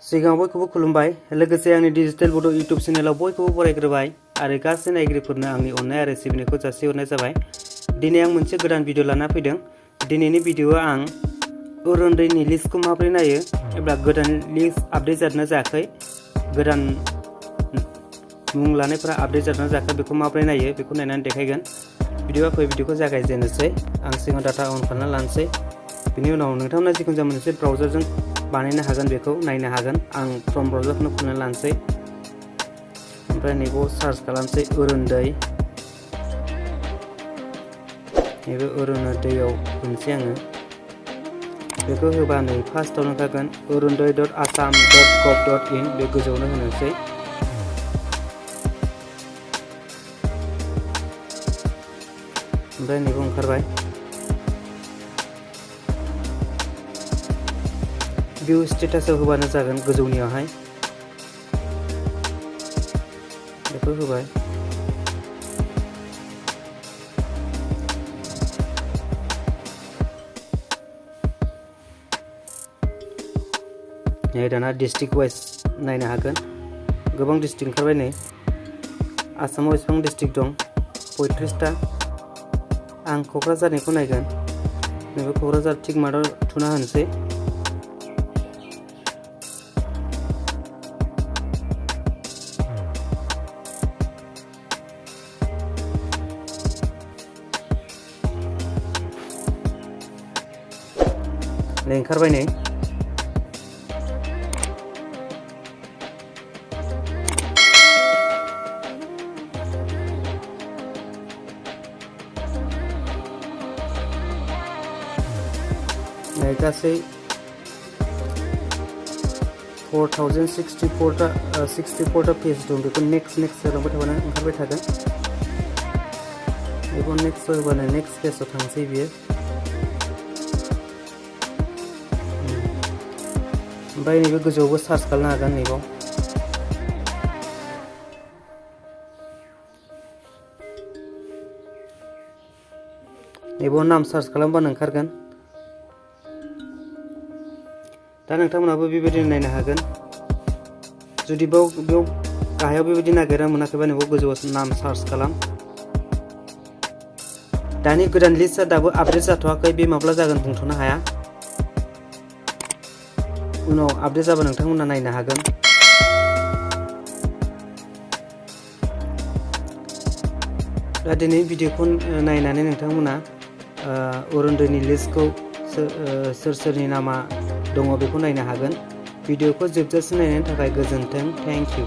सिगाङाव बयखौबो खुलुमबाय लोगोसे आंनि डिजिटेल बड' इउट्युब चेनेलाव बयखौबो बरायग्रोबाय आरो गासै नायगिरिफोरनो आंनि अननाय आरो सिबिनायखौ जासिहरनाय जाबाय। दिनै आं मोनसे गोदान भिडिअ लाना फैदों। दिनैनि भिडिअआ आं अरुणोदयनि लिस्टखौ माबोरै नायो एबा गोदान लिस्ट आपडेट जादोंना जायाखै, गोदान मुं लानायफोरा आपडेट जादोंना जायाखै बेखौ माबोरै नायो बेखौ नायनानै देखायगोन। भिडिअखौ जागायजेननोसै। आं सिगाङाव डाटा अन खालामना लानोसै। बिनि उनाव नोंथांमोना जिखुनु जाया मोनसे ब्राउजारजों बानायनो हागोन, बेखौ नायनो हागोन। आं क्रोम ब्राउजारखौनो खुलिना लानोसै। ओमफ्राय नैबेयाव सार्च खालामसै अरुणोदय। नैबे अरुणोदयआव होनोसै आङो। बेखौ होबा नै फार्स्टआवनो ओंखारगोन arundoy.assam.gov.in बे गोजौआवनो होनोसै। ओमफ्राय नैबेयाव ओंखारबाय। भिउ स्टेटासआव होबानो जागोन गोजौनियावहाय। बेखौ होबाय। नै दाना डिस्ट्रिक्ट वाइज नायनो हागोन। गोबां डिस्ट्रिक्ट ओंखारबाय नै। आसामाव बेसेबां डिस्ट्रिक्ट दं? 35टा। आं क'क्राझारनिखौ नायगोन। नैबे क'क्राझार थिक मार्कआव थुना होनोसै। नै ओंखारबाय नै। गासै 4064टा पेज दं। बेखौ नेक्स्ट होलांबाय थाबानो ओंखारबाय थागोन। बेखौ नेक्स्ट होबानो नेक्स्ट पेजाव थांसै बियो। ओमफ्राय नैबे गोजौआवबो सार्च खालामनो हागोन। नैबाव नाम सार्च खालामबानो ओंखारगोन। दा नोंथांमोनाबो बेबायदिनो नायनो हागोन। जुदि बेयाव गाहायाव बेबायदि नागिरना मोनाखैबा नैबाव गोजौआव नाम सार्च खालाम। दानि गोदान लिस्टआ दाबो आपडेट जाथ'वाखै। बे माब्ला जागोन बुंथ'नो हाया। उनाव आपडेट जाबा नोंथांमोना नायनो हागोन। दा दिनै भिडिअखौ नायनानै नोंथांमोना अरुणोदयनि लिस्टखौ सोरनि नामा दङ बेखौ नायनो हागोन। भिडिअखौ जोबजासिम नायनायनि थाखाय गोजोन्थों। Thank you.